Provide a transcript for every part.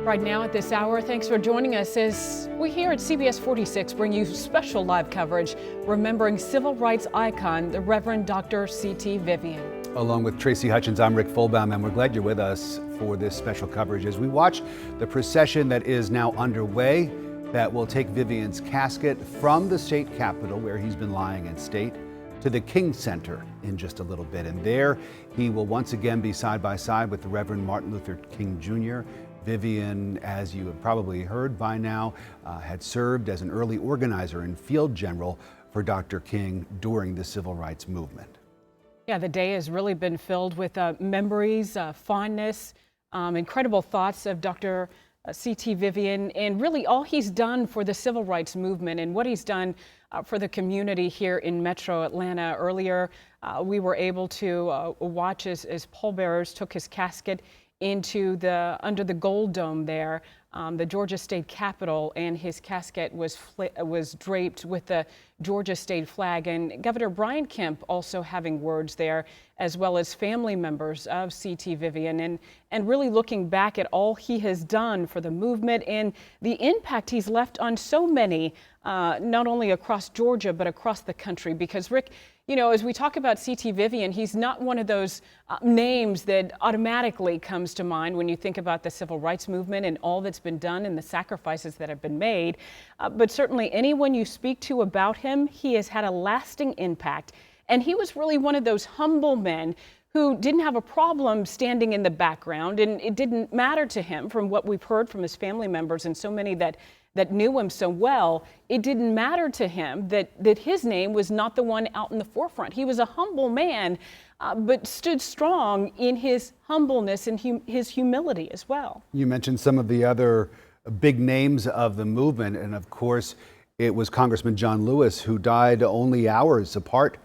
Right now at this hour, thanks for joining us as we here at CBS 46 bring you special live coverage remembering civil rights icon, the Reverend Dr. C.T. Vivian. Along with Tracy Hutchins, I'm Rick Fulbaum, and we're glad you're with us for this special coverage as we watch the procession that is now underway that will take Vivian's casket from the state capitol, where he's been lying in state, to the King Center in just a little bit. And there he will once again be side by side with the Reverend Martin Luther King Jr. Vivian, as you have probably heard by now, had served as an early organizer and field general for Dr. King during the civil rights movement. Yeah, the day has really been filled with memories, fondness, incredible thoughts of Dr. C.T. Vivian, and really all he's done for the civil rights movement and what he's done for the community here in Metro Atlanta. Earlier, we were able to watch as pallbearers took his casket into under the gold dome there, the Georgia State Capitol, and his casket was draped with the Georgia State flag. And Governor Brian Kemp also having words there, as well as family members of C.T. Vivian, and really looking back at all he has done for the movement and the impact he's left on so many, not only across Georgia, but across the country. Because Rick, you know, as we talk about C.T. Vivian, he's not one of those names that automatically comes to mind when you think about the civil rights movement and all that's been done and the sacrifices that have been made. But certainly anyone you speak to about him, he has had a lasting impact. And he was really one of those humble men who didn't have a problem standing in the background, and it didn't matter to him, from what we've heard from his family members and so many that knew him so well. It didn't matter to him that his name was not the one out in the forefront. He was a humble man, but stood strong in his humbleness and his humility as well. You mentioned some of the other big names of the movement, and of course, it was Congressman John Lewis, who died only hours apart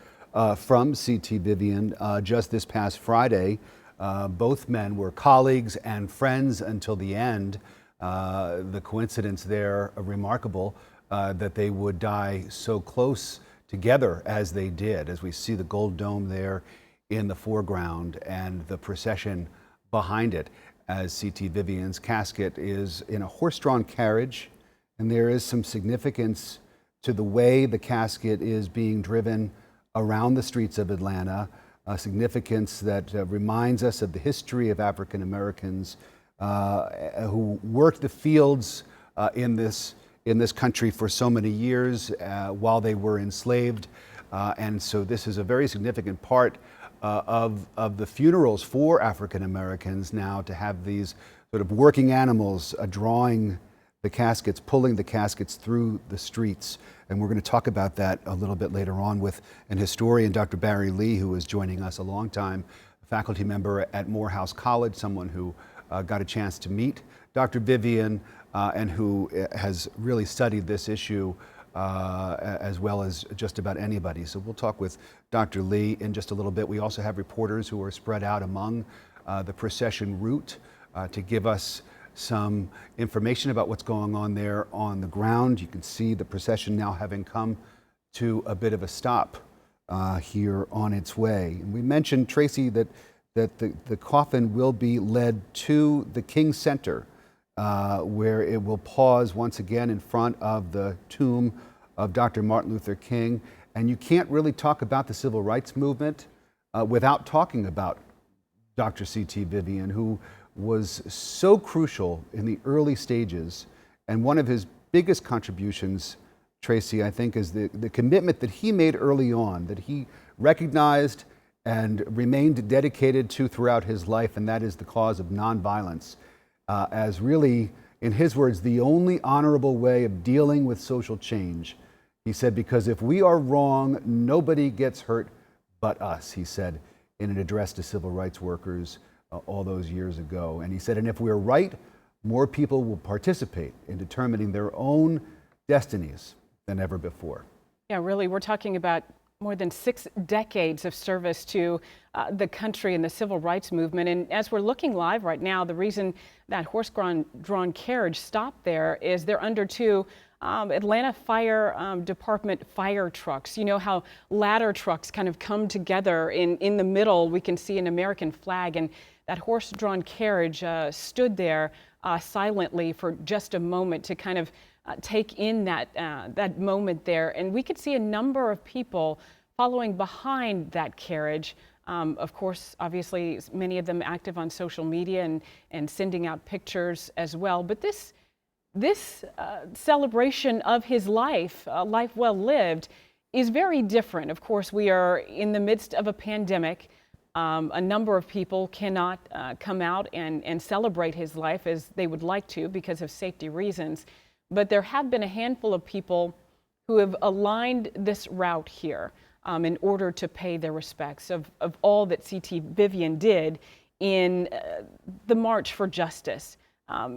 from C.T. Vivian just this past Friday. Both men were colleagues and friends until the end. The coincidence there, remarkable, that they would die so close together as they did, as we see the gold dome there in the foreground and the procession behind it, as C.T. Vivian's casket is in a horse-drawn carriage. And there is some significance to the way the casket is being driven around the streets of Atlanta, a significance that reminds us of the history of African Americans who worked the fields in this country for so many years while they were enslaved. And so this is a very significant part of the funerals for African Americans now, to have these sort of working animals drawing the caskets, pulling the caskets through the streets. And we're going to talk about that a little bit later on with an historian, Dr. Barry Lee, who is joining us, a longtime faculty member at Morehouse College, someone who got a chance to meet Dr. Vivian and who has really studied this issue as well as just about anybody. So we'll talk with Dr. Lee in just a little bit. We also have reporters who are spread out among the procession route to give us some information about what's going on there on the ground. You can see the procession now having come to a bit of a stop here on its way. And we mentioned, Tracy, that the coffin will be led to the King Center, where it will pause once again in front of the tomb of Dr. Martin Luther King. And you can't really talk about the civil rights movement without talking about Dr. C.T. Vivian, who was so crucial in the early stages. And one of his biggest contributions, Tracy, I think, is the commitment that he made early on, that he recognized and remained dedicated to throughout his life, and that is the cause of nonviolence, as really, in his words, the only honorable way of dealing with social change. He said, because if we are wrong, nobody gets hurt but us, he said in an address to civil rights workers all those years ago. And he said, and if we're right, more people will participate in determining their own destinies than ever before. Yeah, really, we're talking about more than 6 decades of service to the country and the civil rights movement. And as we're looking live right now, the reason that horse-drawn carriage stopped there is they're under to Atlanta Fire Department fire trucks. You know how ladder trucks kind of come together in the middle. We can see an American flag, and that horse-drawn carriage stood there silently for just a moment to kind of take in that moment there. And we could see a number of people following behind that carriage. Of course, obviously, many of them active on social media and sending out pictures as well. But this celebration of his life, a life well lived, is very different. Of course, we are in the midst of a pandemic. A number of people cannot come out and celebrate his life as they would like to because of safety reasons. But there have been a handful of people who have aligned this route here in order to pay their respects of all that C.T. Vivian did in the March for Justice.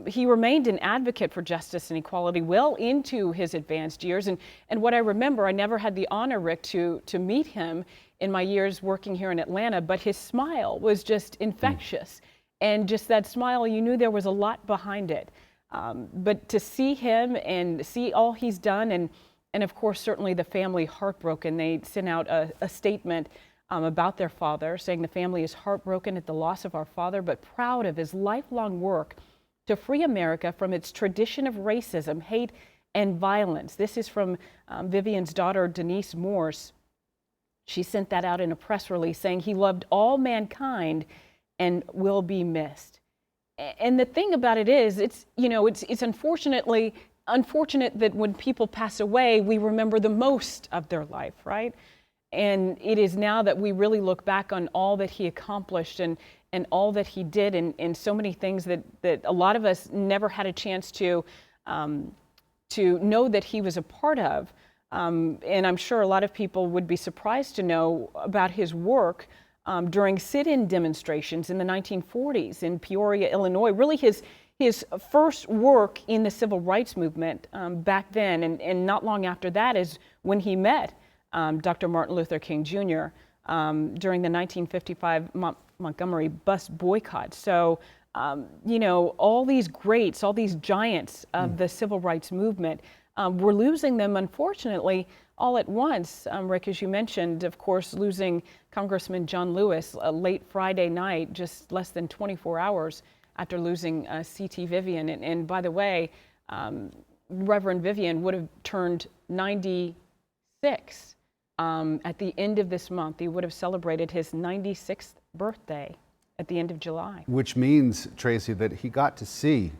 He remained an advocate for justice and equality well into his advanced years. And what I remember, I never had the honor, Rick, to meet him in my years working here in Atlanta, but his smile was just infectious. And just that smile, you knew there was a lot behind it. But to see him and see all he's done, and of course, certainly the family heartbroken. They sent out a statement about their father, saying the family is heartbroken at the loss of our father, but proud of his lifelong work to free America from its tradition of racism, hate, and violence. This is from Vivian's daughter, Denise Morse. She sent that out in a press release saying he loved all mankind and will be missed. And the thing about it is, it's unfortunate that when people pass away, we remember the most of their life, right? And it is now that we really look back on all that he accomplished and all that he did, and so many things that a lot of us never had a chance to know that he was a part of. And I'm sure a lot of people would be surprised to know about his work during sit-in demonstrations in the 1940s in Peoria, Illinois. Really his first work in the civil rights movement back then, and not long after that is when he met Dr. Martin Luther King Jr. During the 1955 Montgomery bus boycott. So, all these greats, all these giants of the civil rights movement, we're losing them, unfortunately, all at once. Rick, as you mentioned, of course, losing Congressman John Lewis late Friday night, just less than 24 hours after losing C.T. Vivian. And by the way, Reverend Vivian would have turned 96 at the end of this month. He would have celebrated his 96th birthday at the end of July. Which means, Tracy, that he got to see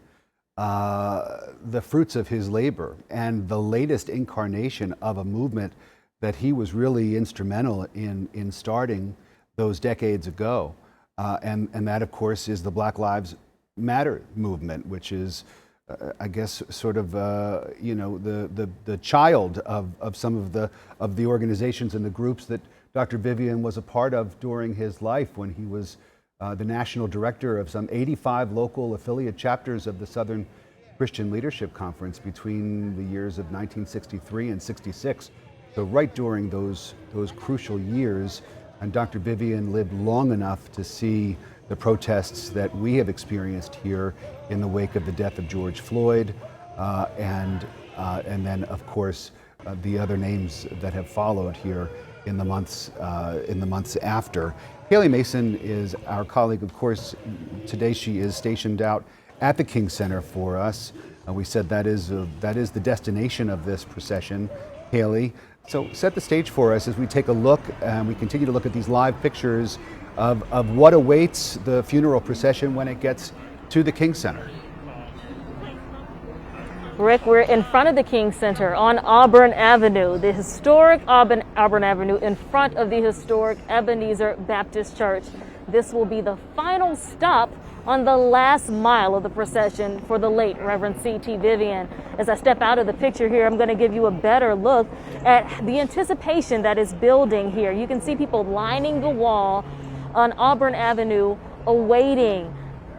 the fruits of his labor and the latest incarnation of a movement that he was really instrumental in starting those decades ago. And that, of course, is the Black Lives Matter movement, which is, I guess, sort of, the child of some of the organizations and the groups that Dr. Vivian was a part of during his life when he was the national director of some 85 local affiliate chapters of the Southern Christian Leadership Conference between the years of 1963 and 66. So right during those crucial years, and Dr. Vivian lived long enough to see the protests that we have experienced here in the wake of the death of George Floyd, and then, of course, the other names that have followed here in the months after. Haley Mason is our colleague, of course. Today she is stationed out at the King Center for us. We said that is the destination of this procession. Haley, so set the stage for us as we take a look and we continue to look at these live pictures of what awaits the funeral procession when it gets to the King Center. Rick, we're in front of the King Center on Auburn Avenue, the historic Auburn Avenue, in front of the historic Ebenezer Baptist Church. This will be the final stop on the last mile of the procession for the late Reverend C.T. Vivian. As I step out of the picture here, I'm going to give you a better look at the anticipation that is building here. You can see people lining the wall on Auburn Avenue awaiting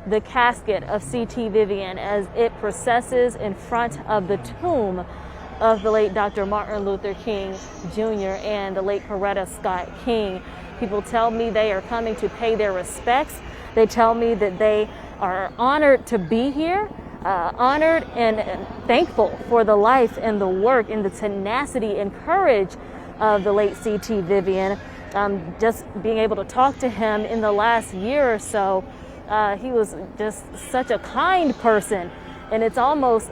the casket of C.T. Vivian as it processes in front of the tomb of the late Dr. Martin Luther King Jr. and the late Coretta Scott King. People tell me they are coming to pay their respects. They tell me that they are honored to be here. honored and thankful for the life and the work and the tenacity and courage of the late C.T. Vivian. Just being able to talk to him in the last year or so, he was just such a kind person, and it's almost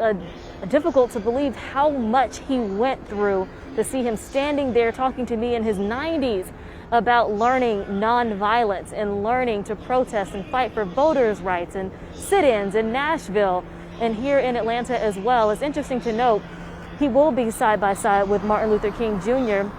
difficult to believe how much he went through to see him standing there talking to me in his 90s about learning nonviolence and learning to protest and fight for voters' rights and sit-ins in Nashville and here in Atlanta as well. It's interesting to note he will be side by side with Martin Luther King Jr.,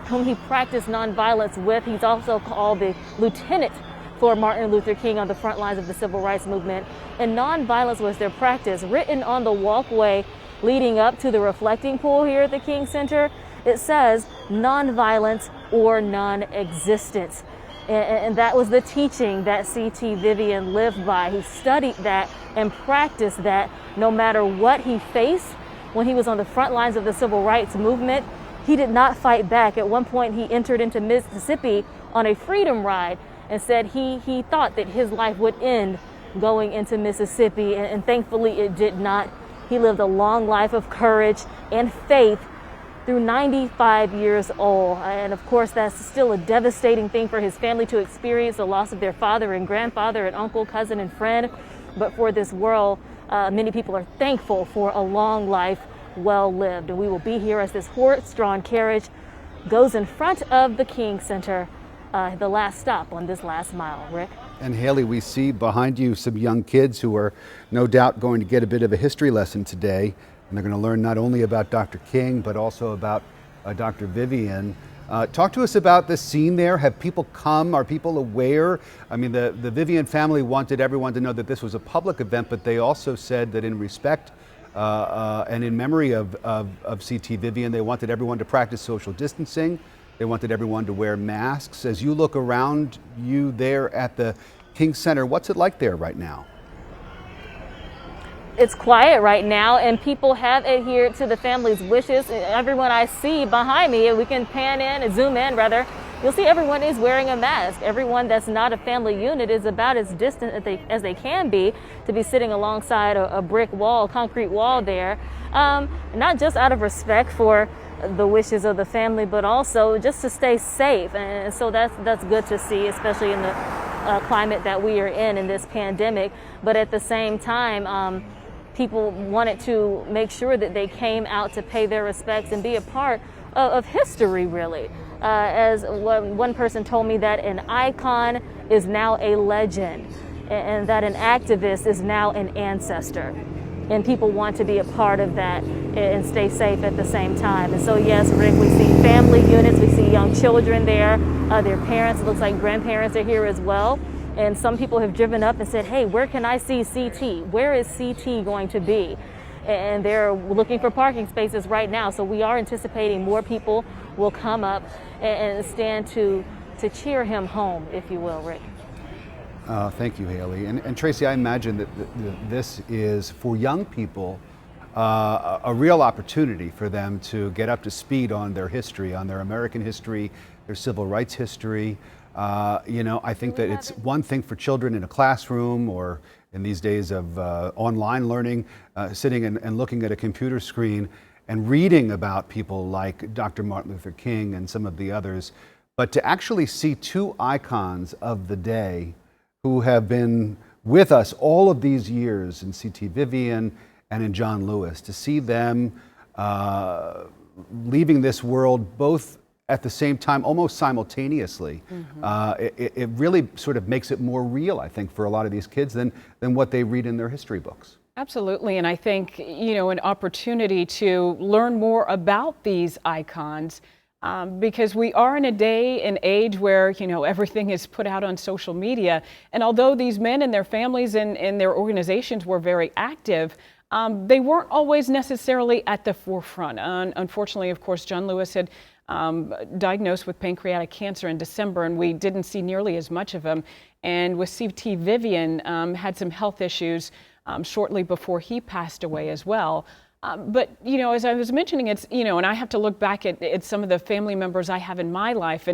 whom he practiced nonviolence with. He's also called the lieutenant for Martin Luther King on the front lines of the civil rights movement. And nonviolence was their practice. Written on the walkway leading up to the reflecting pool here at the King Center, it says nonviolence or non-existence. And that was the teaching that C.T. Vivian lived by. He studied that and practiced that no matter what he faced. When he was on the front lines of the civil rights movement, he did not fight back. At one point, he entered into Mississippi on a freedom ride and said he thought that his life would end going into Mississippi, and thankfully it did not. He lived a long life of courage and faith through 95 years old. And of course, that's still a devastating thing for his family to experience, the loss of their father and grandfather and uncle, cousin, and friend. But for this world, many people are thankful for a long life well lived. And we will be here as this horse-drawn carriage goes in front of the King Center, the last stop on this last mile. Rick? And Haley, we see behind you some young kids who are no doubt going to get a bit of a history lesson today. And they're going to learn not only about Dr. King, but also about Dr. Vivian. Talk to us about the scene there. Have people come? Are people aware? I mean, the Vivian family wanted everyone to know that this was a public event, but they also said that in respect and in memory of C.T. Vivian, they wanted everyone to practice social distancing. They wanted everyone to wear masks. As you look around you there at the King Center, what's it like there right now? It's quiet right now, and people have adhered to the family's wishes. Everyone I see behind me, and we can pan in and zoom in rather, you'll see everyone is wearing a mask. Everyone that's not a family unit is about as distant as they can be to be sitting alongside a brick wall, concrete wall there. Not just out of respect for the wishes of the family, but also just to stay safe. And so that's good to see, especially in the climate that we are in this pandemic. But at the same time, people wanted to make sure that they came out to pay their respects and be a part of history, really. As one person told me, that an icon is now a legend, and that an activist is now an ancestor. And people want to be a part of that and stay safe at the same time. And so, yes, Rick, we see family units, we see young children there, their parents, it looks like grandparents are here as well. And some people have driven up and said, hey, where can I see CT? Where is CT going to be? And they're looking for parking spaces right now. So we are anticipating more people will come up and stand to cheer him home, if you will, Rick. Thank you, Haley. And Tracy, I imagine that this is, for young people, a real opportunity for them to get up to speed on their history, on their American history, their civil rights history. I think that it's one thing for children in a classroom or in these days of online learning, sitting and looking at a computer screen and reading about people like Dr. Martin Luther King and some of the others, but to actually see two icons of the day who have been with us all of these years in C.T. Vivian and in John Lewis, to see them leaving this world both at the same time, almost simultaneously. It really sort of makes it more real, I think, for a lot of these kids than what they read in their history books. Absolutely, and I think, an opportunity to learn more about these icons, because we are in a day and age where, everything is put out on social media. And although these men and their families and their organizations were very active, they weren't always necessarily at the forefront. Unfortunately, of course, John Lewis had diagnosed with pancreatic cancer in December, and we didn't see nearly as much of him. And with C.T. Vivian, had some health issues shortly before he passed away as well. But, as I was mentioning, it's, and I have to look back at some of the family members I have in my life,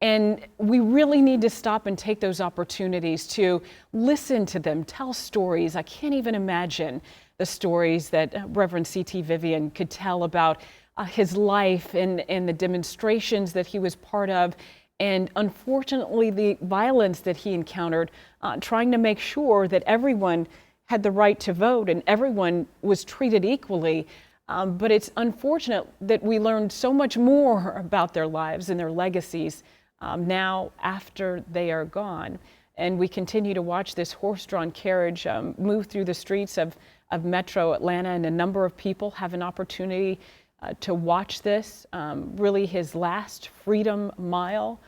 and we really need to stop and take those opportunities to listen to them, tell stories. I can't even imagine the stories that Reverend C.T. Vivian could tell about his life and the demonstrations that he was part of, and unfortunately the violence that he encountered, trying to make sure that everyone had the right to vote and everyone was treated equally. But it's unfortunate that we learned so much more about their lives and their legacies now after they are gone. And we continue to watch this horse-drawn carriage move through the streets of Metro Atlanta, and a number of people have an opportunity to watch this, really his last freedom mile,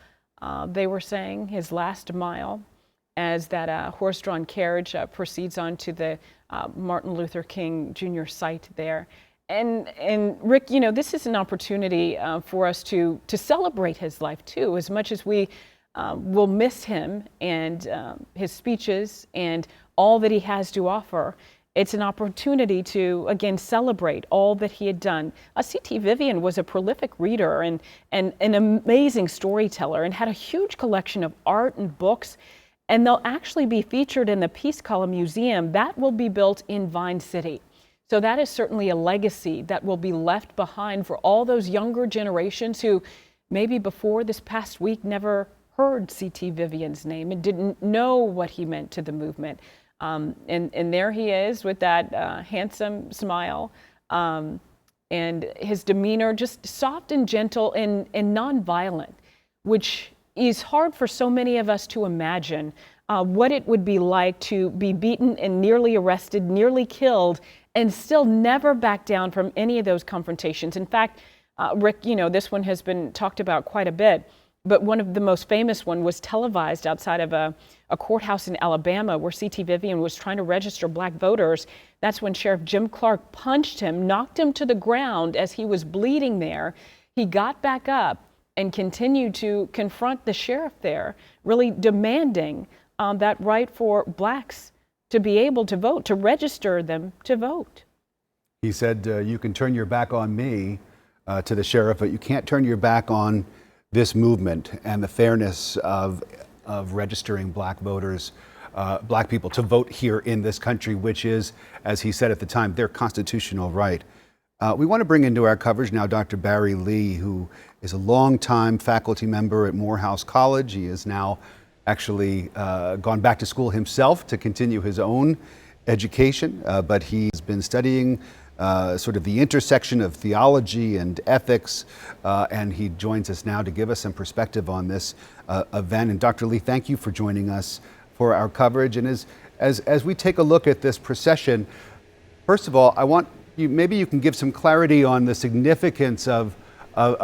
they were saying, his last mile, as that horse-drawn carriage proceeds on to the Martin Luther King Jr. site there. And Rick, you know, this is an opportunity for us to celebrate his life too, as much as we will miss him and his speeches and all that he has to offer. It's an opportunity to, again, celebrate all that he had done. C.T. Vivian was a prolific reader and an amazing storyteller, and had a huge collection of art and books. And they'll actually be featured in the Peace Column Museum. That will be built in Vine City. So that is certainly a legacy that will be left behind for all those younger generations who maybe before this past week never heard C.T. Vivian's name and didn't know what he meant to the movement. And there he is with that handsome smile, and his demeanor just soft and gentle and nonviolent, which is hard for so many of us to imagine what it would be like to be beaten and nearly arrested, nearly killed, and still never back down from any of those confrontations. In fact, Rick, you know, this one has been talked about quite a bit, but one of the most famous one was televised outside of a courthouse in Alabama where C.T. Vivian was trying to register black voters. That's when Sheriff Jim Clark punched him, knocked him to the ground as he was bleeding there. He got back up and continued to confront the sheriff there, really demanding that right for blacks to be able to vote, to register them to vote. He said, you can turn your back on me, to the sheriff, but you can't turn your back on this movement and the fairness of registering black voters, black people to vote here in this country, which is, as he said at the time, their constitutional right. We want to bring into our coverage now Dr. Barry Lee, who is a longtime faculty member at Morehouse College. He has now actually gone back to school himself to continue his own education, but he's been studying sort of the intersection of theology and ethics, and he joins us now to give us some perspective on this event. And Dr. Lee, thank you for joining us for our coverage. And as we take a look at this procession, first of all, I want you, maybe you can give some clarity on the significance of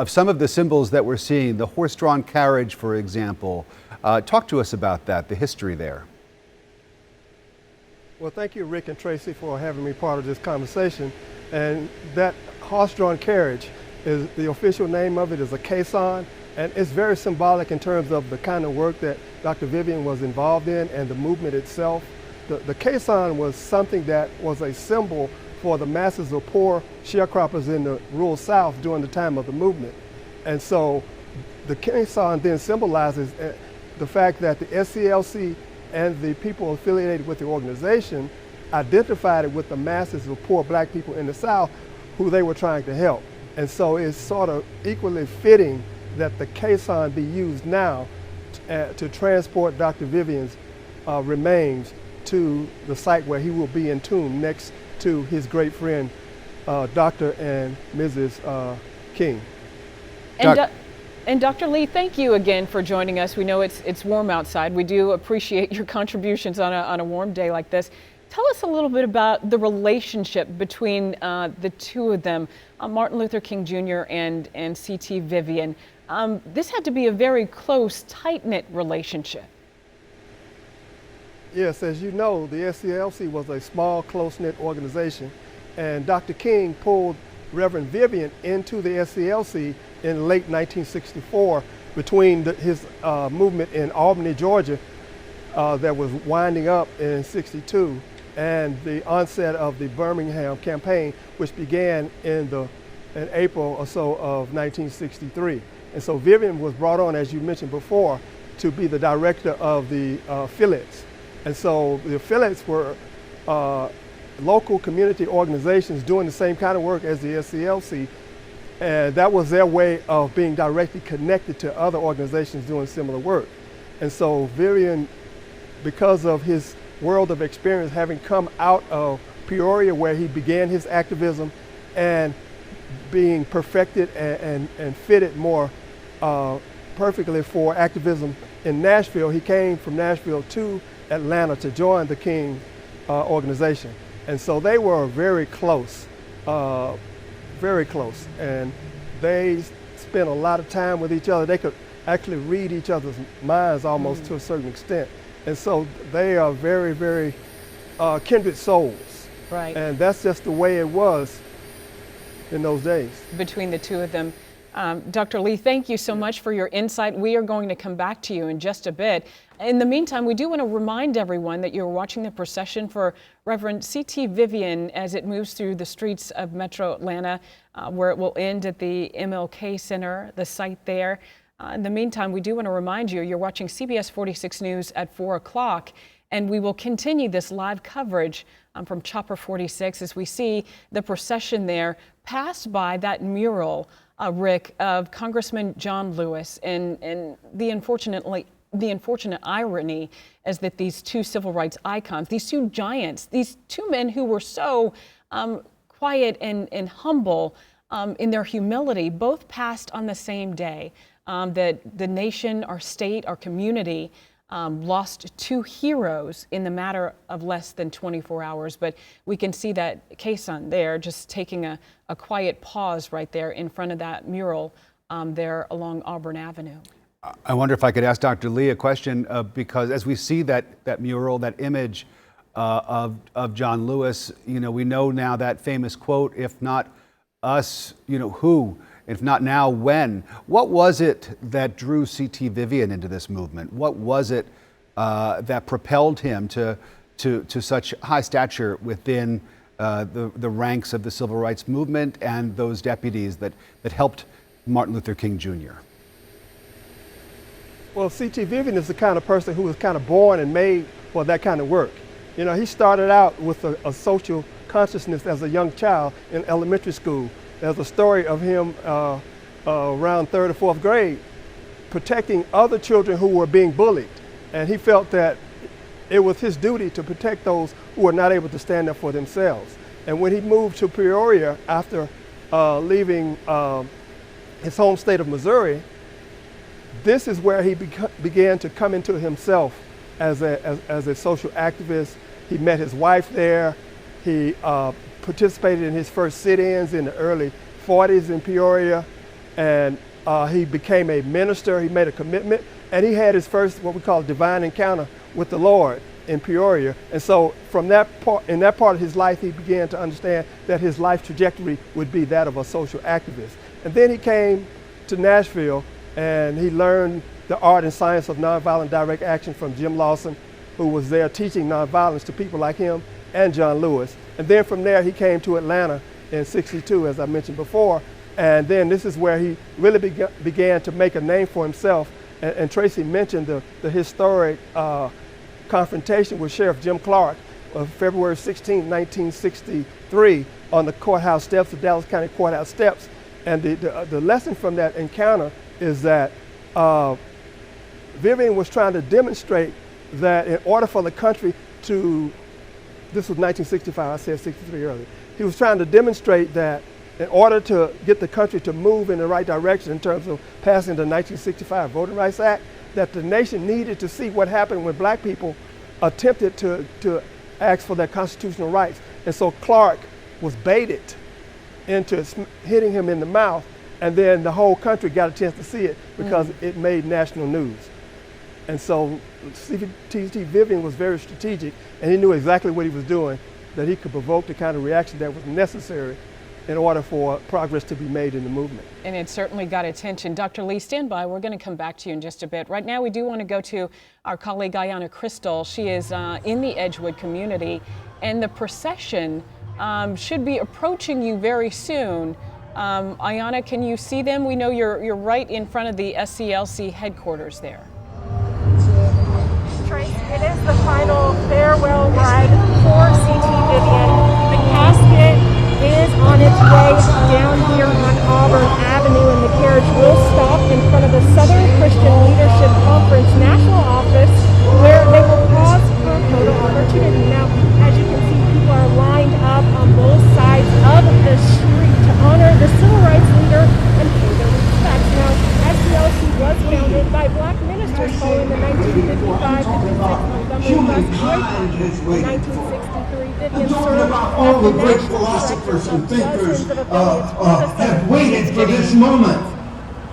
some of the symbols that we're seeing, the horse-drawn carriage, for example. Talk to us about that, the history there. Well, thank you, Rick and Tracy, for having me part of this conversation. And that horse-drawn carriage, is the official name of it is a caisson, and it's very symbolic in terms of the kind of work that Dr. Vivian was involved in and the movement itself. The caisson was something that was a symbol for the masses of poor sharecroppers in the rural South during the time of the movement. And so the caisson then symbolizes the fact that the SCLC and the people affiliated with the organization identified it with the masses of poor black people in the South who they were trying to help. And so it's sort of equally fitting that the caisson be used now to transport Dr. Vivian's remains to the site where he will be entombed next to his great friend, Dr. and Mrs. King. And Dr. Lee, thank you again for joining us. We know it's warm outside. We do appreciate your contributions on a warm day like this. Tell us a little bit about the relationship between the two of them, Martin Luther King Jr. and C.T. Vivian. This had to be a very close, tight-knit relationship. Yes, as you know, the SCLC was a small, close-knit organization, and Dr. King pulled Reverend Vivian into the SCLC in late 1964 between his movement in Albany, Georgia, that was winding up in '62, and the onset of the Birmingham campaign, which began in April or so of 1963. And so Vivian was brought on, as you mentioned before, to be the director of the affiliates. And so the affiliates were local community organizations doing the same kind of work as the SCLC, and that was their way of being directly connected to other organizations doing similar work. And so Vivian, because of his world of experience, having come out of Peoria where he began his activism and being perfected and fitted more perfectly for activism in Nashville, he came from Nashville to Atlanta to join the King organization. And so they were very close, and they spent a lot of time with each other. They could actually read each other's minds almost to a certain extent. And so they are very, very kindred souls. Right. And that's just the way it was in those days. Between the two of them. Dr. Lee, thank you so much for your insight. We are going to come back to you in just a bit. In the meantime, we do want to remind everyone that you're watching the procession for Reverend C.T. Vivian as it moves through the streets of Metro Atlanta, where it will end at the MLK Center, the site there. In the meantime, we do want to remind you, you're watching CBS 46 News at 4 o'clock, and we will continue this live coverage from Chopper 46 as we see the procession there pass by that mural, Rick, of Congressman John Lewis, and the unfortunate irony is that these two civil rights icons, these two giants, these two men who were so quiet and humble in their humility, both passed on the same day. That the nation, our state, our community lost two heroes in the matter of less than 24 hours. But we can see that Kason there just taking a quiet pause right there in front of that mural there along Auburn Avenue. I wonder if I could ask Dr. Lee a question, because as we see that mural, that image of John Lewis, we know now that famous quote, if not us, who? If not now, when? What was it that drew C.T. Vivian into this movement? What was it that propelled him to such high stature within the ranks of the civil rights movement and those deputies that helped Martin Luther King Jr.? Well, C.T. Vivian is the kind of person who was kind of born and made for that kind of work. He started out with a social consciousness as a young child in elementary school. There's a story of him around 3rd or 4th grade protecting other children who were being bullied. And he felt that it was his duty to protect those who were not able to stand up for themselves. And when he moved to Peoria after leaving his home state of Missouri, this is where he began to come into himself as a social activist. He met his wife there. He participated in his first sit-ins in the early 40s in Peoria, and he became a minister. He made a commitment, and he had his first what we call divine encounter with the Lord in Peoria. And so from in that part of his life, he began to understand that his life trajectory would be that of a social activist. And then he came to Nashville, and he learned the art and science of nonviolent direct action from Jim Lawson, who was there teaching nonviolence to people like him and John Lewis. And then from there, he came to Atlanta in '62, as I mentioned before. And then this is where he really began to make a name for himself. And Tracy mentioned the historic confrontation with Sheriff Jim Clark on February 16, 1963, on the courthouse steps, the Dallas County courthouse steps. And the lesson from that encounter is that Vivian was trying to demonstrate that in order for the country to, this was 1965, I said 63 earlier. He was trying to demonstrate that in order to get the country to move in the right direction in terms of passing the 1965 Voting Rights Act, that the nation needed to see what happened when black people attempted to ask for their constitutional rights. And so Clark was baited into hitting him in the mouth, and then the whole country got a chance to see it because it made national news. And so C.T. Vivian was very strategic, and he knew exactly what he was doing, that he could provoke the kind of reaction that was necessary in order for progress to be made in the movement. And it certainly got attention. Dr. Lee, stand by. We're going to come back to you in just a bit. Right now, we do want to go to our colleague, Ayanna Crystal. She is in the Edgewood community, and the procession should be approaching you very soon. Ayanna, can you see them? We know you're right in front of the SCLC headquarters there. Trace, it is the final farewell ride for C.T. Vivian. mind has In waited for. 1963, I'm Vivian talking served about all the as great national philosophers director and of thinkers dozens of affiliates for the have Center. waited for this moment.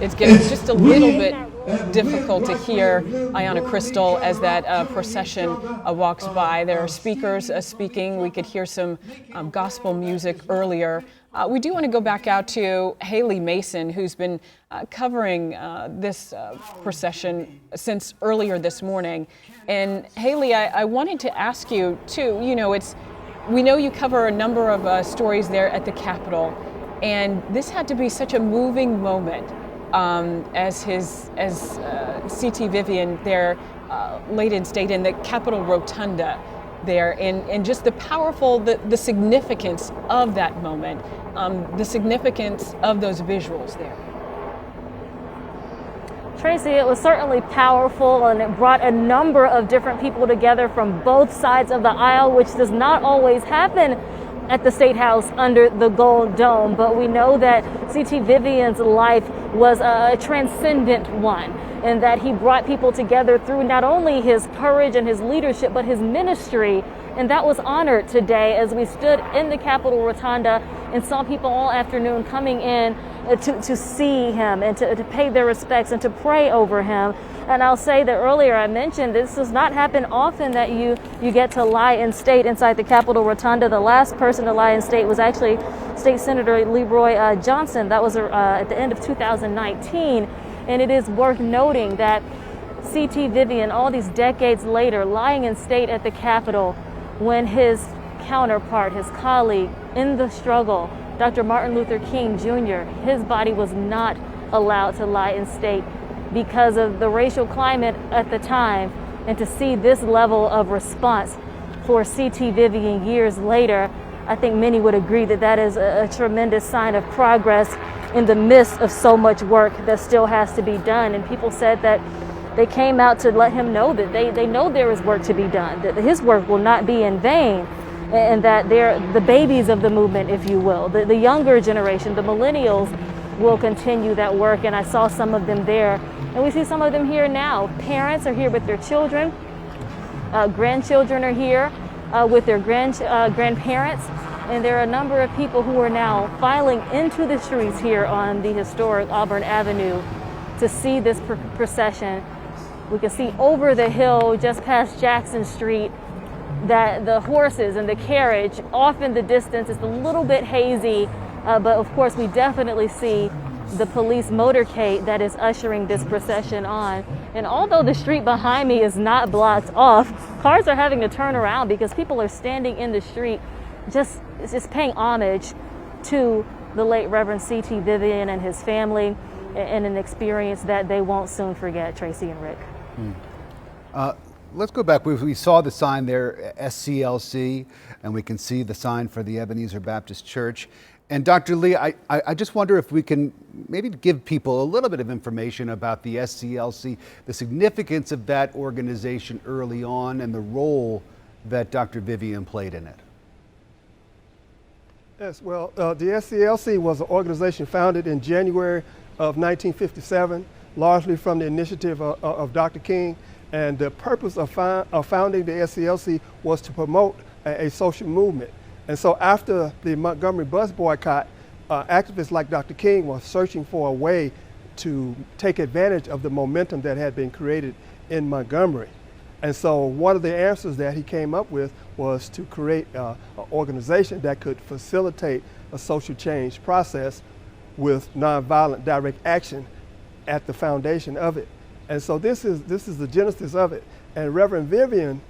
It's getting It's just a little we bit have difficult lived to like we hear have lived, Ayanna loving Crystal each as other, that killing procession each other, walks by. There are speakers stealing from speaking. each We could other, hear some making gospel all that music is right. earlier. We do want to go back out to Haley Mason, who's been covering this procession since earlier this morning. And Haley, I wanted to ask you too, you know, we know you cover a number of stories there at the Capitol, and this had to be such a moving moment as C.T. Vivian there laid in state in the Capitol Rotunda there, and just the powerful, the significance of that moment, the significance of those visuals there. Tracy, it was certainly powerful, and it brought a number of different people together from both sides of the aisle, which does not always happen at the State House under the Gold Dome. But we know that C.T. Vivian's life was a transcendent one, and that he brought people together through not only his courage and his leadership, but his ministry. And that was honored today as we stood in the Capitol Rotunda and saw people all afternoon coming in to see him and to pay their respects and to pray over him. And I'll say that earlier I mentioned this does not happen often, that you get to lie in state inside the Capitol Rotunda. The last person to lie in state was actually State Senator Leroy Johnson. That was at the end of 2019. And it is worth noting that C.T. Vivian, all these decades later, lying in state at the Capitol, when his counterpart, his colleague in the struggle, Dr. Martin Luther King Jr., his body was not allowed to lie in state because of the racial climate at the time. And to see this level of response for C.T. Vivian years later, I think many would agree that that is a tremendous sign of progress in the midst of so much work that still has to be done. And people said that they came out to let him know that they know there is work to be done, that his work will not be in vain, and that they're the babies of the movement, if you will. The younger generation, the millennials, will continue that work. And I saw some of them there, and we see some of them here now. Parents are here with their children. Grandchildren are here with their grandparents. And there are a number of people who are now filing into the streets here on the historic Auburn Avenue to see this procession. We can see over the hill just past Jackson Street that the horses and the carriage off in the distance is a little bit hazy, but of course we definitely see the police motorcade that is ushering this procession on. And although the street behind me is not blocked off, cars are having to turn around because people are standing in the street just paying homage to the late Reverend C.T. Vivian and his family, and an experience that they won't soon forget, Tracy and Rick. Let's go back. We saw the sign there, SCLC, and we can see the sign for the Ebenezer Baptist Church. And Dr. Lee, I just wonder if we can maybe give people a little bit of information about the SCLC, the significance of that organization early on, and the role that Dr. Vivian played in it. Yes, well, the SCLC was an organization founded in January of 1957, largely from the initiative of Dr. King. And the purpose of founding the SCLC was to promote a social movement. And so after the Montgomery bus boycott, activists like Dr. King were searching for a way to take advantage of the momentum that had been created in Montgomery. And so one of the answers that he came up with was to create an organization that could facilitate a social change process with nonviolent direct action at the foundation of it. And so this is the genesis of it. And Reverend Vivian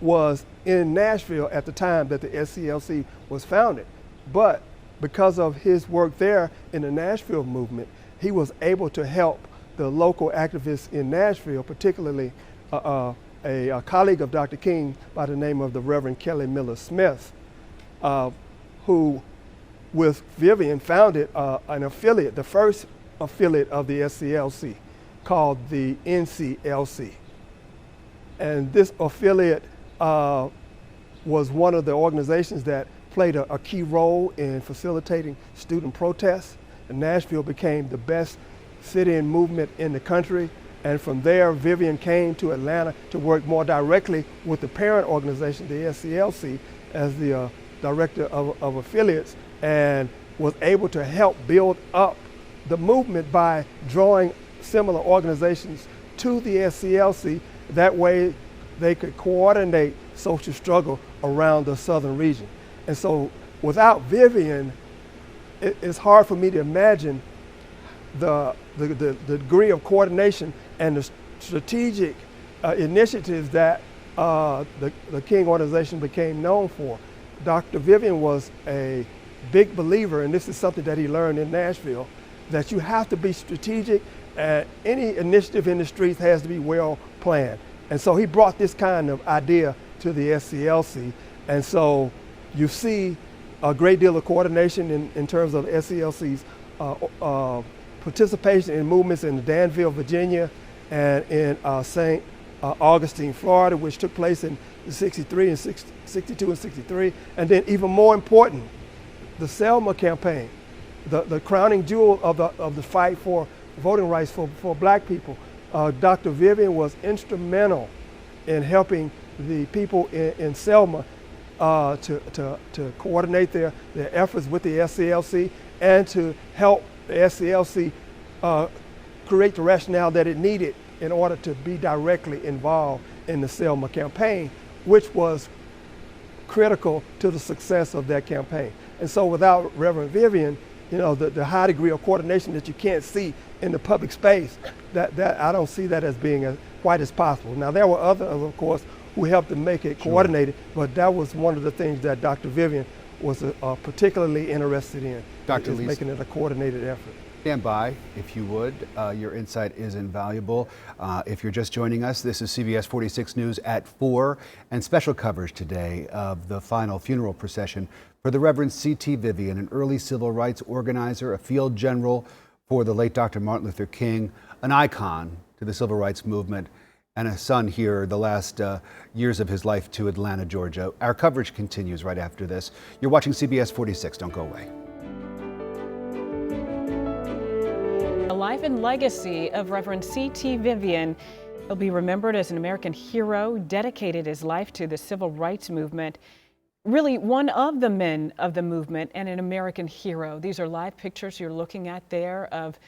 was in Nashville at the time that the SCLC was founded. But because of his work there in the Nashville movement, he was able to help the local activists in Nashville, particularly a colleague of Dr. King by the name of the Reverend Kelly Miller Smith, who with Vivian founded an affiliate, the first affiliate of the SCLC, called the NCLC. And this affiliate was one of the organizations that played a key role in facilitating student protests. And Nashville became the best sit-in movement in the country. And from there, Vivian came to Atlanta to work more directly with the parent organization, the SCLC, as the director of affiliates, and was able to help build up the movement by drawing similar organizations to the SCLC. That way they could coordinate social struggle around the southern region. And so without Vivian, it's hard for me to imagine the degree of coordination and the strategic initiatives that the King organization became known for. Dr. Vivian was a big believer, and this is something that he learned in Nashville, that you have to be strategic, and any initiative in the streets has to be well planned. And so he brought this kind of idea to the SCLC, and so you see a great deal of coordination in terms of SCLC's participation in movements in Danville, Virginia, and in St. Augustine, Florida, which took place in 63 and 62 and 63. And then even more important, the Selma campaign, the crowning jewel of the fight for voting rights for black people. Dr. Vivian was instrumental in helping the people in Selma to coordinate their efforts with the SCLC and to help the SCLC create the rationale that it needed in order to be directly involved in the Selma campaign, which was critical to the success of that campaign. And so without Reverend Vivian, you know, the high degree of coordination that you can't see in the public space, that I don't see that as being quite as possible. Now there were others, of course, who helped to make it coordinated, but that was one of the things that Dr. Vivian was particularly interested in, Dr. Lee, making it a coordinated effort. Stand by, if you would. Your insight is invaluable. If you're just joining us, this is CBS 46 News at 4, and special coverage today of the final funeral procession for the Reverend C.T. Vivian, an early civil rights organizer, a field general for the late Dr. Martin Luther King, an icon to the civil rights movement, and a son here the last years of his life to Atlanta, Georgia. Our coverage continues right after this. You're watching CBS 46. Don't go away. The life and legacy of Reverend C.T. Vivian. He'll be remembered as an American hero, dedicated his life to the civil rights movement. Really one of the men of the movement and an American hero. These are live pictures you're looking at there of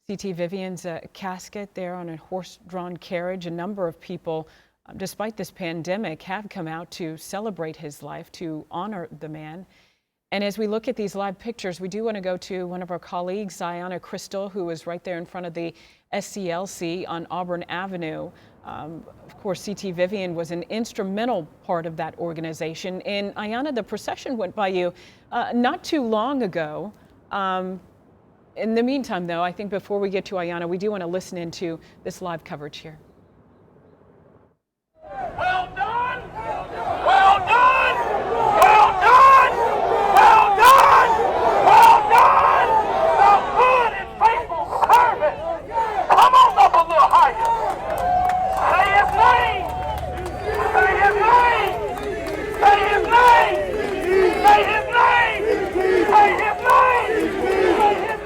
C.T. Vivian's casket there on a horse-drawn carriage. A number of people, despite this pandemic, have come out to celebrate his life, to honor the man. And as we look at these live pictures, we do want to go to one of our colleagues, Ayanna Crystal, who is right there in front of the SCLC on Auburn Avenue. Of course, C.T. Vivian was an instrumental part of that organization. And Ayanna, the procession went by you not too long ago. In the meantime, though, I think before we get to Ayanna, we do want to listen into this live coverage here. Well done! Well done! Well done! Well done! Well done! The good and faithful servant! Come on up a little higher! Say his name! Say his name! Say his name! Say his name! Say his name! Say his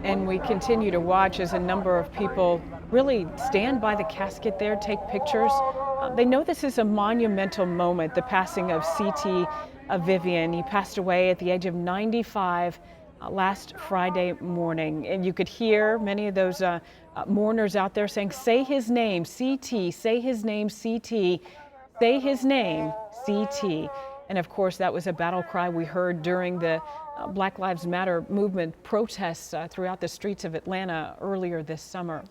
And we continue to watch as a number of people really stand by the casket there, take pictures. They know this is a monumental moment, the passing of C.T. Vivian. He passed away at the age of 95 last Friday morning. And you could hear many of those mourners out there saying, say his name, C.T., say his name, C.T., say his name, C.T. And of course, that was a battle cry we heard during the Black Lives Matter movement protests throughout the streets of Atlanta earlier this summer.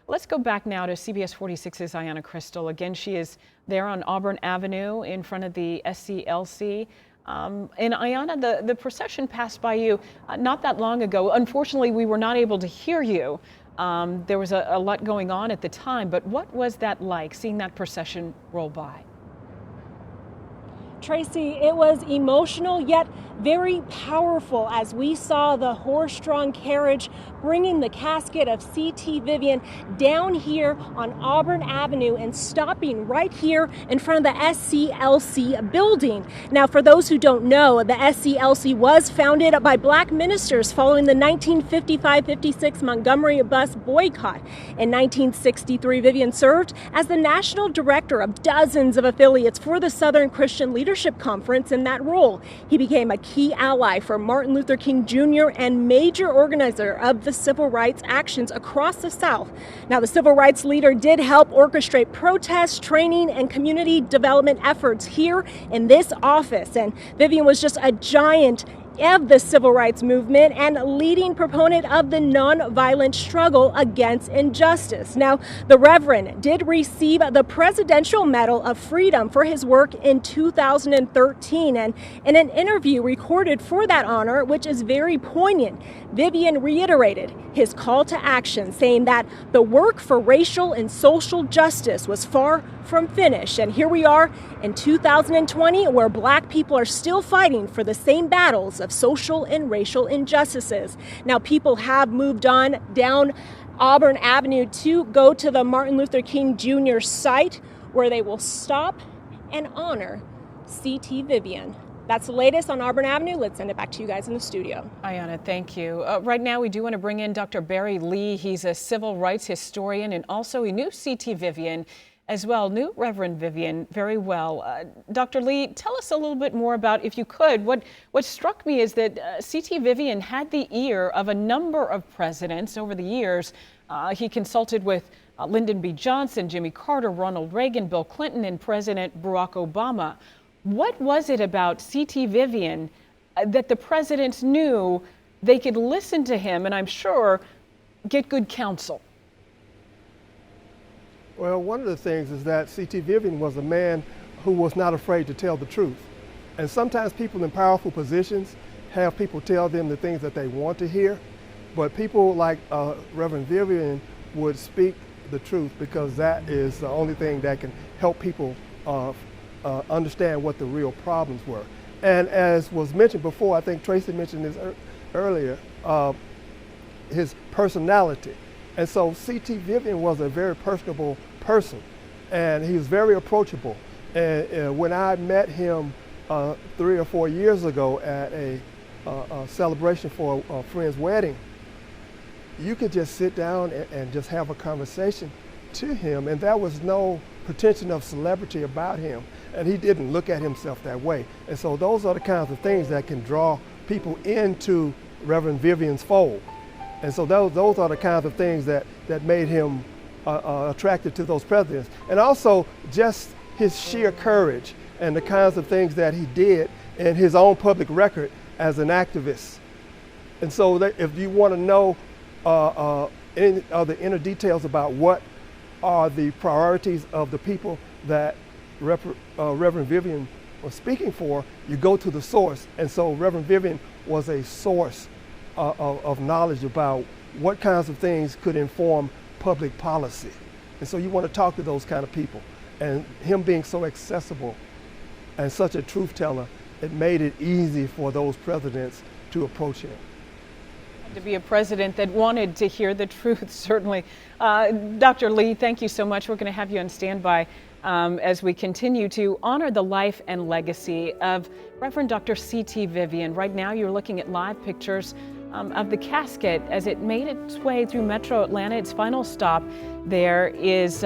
Let's go back now to CBS 46's Ayanna Crystal. Again, she is there on Auburn Avenue in front of the SCLC. And Ayanna, the procession passed by you not that long ago. Unfortunately, we were not able to hear you. There was a lot going on at the time, but what was that like, seeing that procession roll by? Tracy, it was emotional yet very powerful as we saw the horse-drawn carriage bringing the casket of C.T. Vivian down here on Auburn Avenue and stopping right here in front of the SCLC building. Now, for those who don't know, the SCLC was founded by Black ministers following the 1955-56 Montgomery bus boycott. In 1963, Vivian served as the national director of dozens of affiliates for the Southern Christian Leadership Conference. In that role, he became a key ally for Martin Luther King Jr. and major organizer of the civil rights actions across the South. Now, the civil rights leader did help orchestrate protests, training, and community development efforts here in this office. And Vivian was just a giant of the civil rights movement and leading proponent of the nonviolent struggle against injustice. Now, the Reverend did receive the Presidential Medal of Freedom for his work in 2013. And in an interview recorded for that honor, which is very poignant, Vivian reiterated his call to action, saying that the work for racial and social justice was far from finished. And here we are in 2020, where Black people are still fighting for the same battles of social and racial injustices. Now, people have moved on down Auburn Avenue to go to the Martin Luther King Jr. site, where they will stop and honor C.T. Vivian. That's the latest on Auburn Avenue. Let's send it back to you guys in the studio. Ayanna, thank you. Right now, we do want to bring in Dr. Barry Lee. He's a civil rights historian, and also he knew C.T. Vivian as well, knew Reverend Vivian very well. Dr. Lee, tell us a little bit more about, if you could, what struck me is that C.T. Vivian had the ear of a number of presidents over the years. He consulted with Lyndon B. Johnson, Jimmy Carter, Ronald Reagan, Bill Clinton, and President Barack Obama. What was it about C.T. Vivian that the presidents knew they could listen to him and, I'm sure, get good counsel? Well, one of the things is that C.T. Vivian was a man who was not afraid to tell the truth. And sometimes people in powerful positions have people tell them the things that they want to hear, but people like Reverend Vivian would speak the truth, because that is the only thing that can help people understand what the real problems were. And as was mentioned before, I think Tracy mentioned this earlier, his personality. And so C.T. Vivian was a very personable person, and he was very approachable. And when I met him 3 or 4 years ago at a celebration for a friend's wedding, you could just sit down and just have a conversation to him, and there was no pretension of celebrity about him, and he didn't look at himself that way. And so those are the kinds of things that can draw people into Reverend Vivian's fold. And so those are the kinds of things that made him attracted to those presidents. And also just his sheer courage and the kinds of things that he did in his own public record as an activist. And so if you want to know any other inner details about what are the priorities of the people that Reverend Vivian was speaking for, you go to the source. And so Reverend Vivian was a source of knowledge about what kinds of things could inform public policy. And so you want to talk to those kind of people. And him being so accessible and such a truth teller, it made it easy for those presidents to approach him. To be a president that wanted to hear the truth, certainly. Dr. Lee, thank you so much. We're going to have you on standby as we continue to honor the life and legacy of Reverend Dr. C.T. Vivian. Right now, you're looking at live pictures of the casket as it made its way through Metro Atlanta. Its final stop there is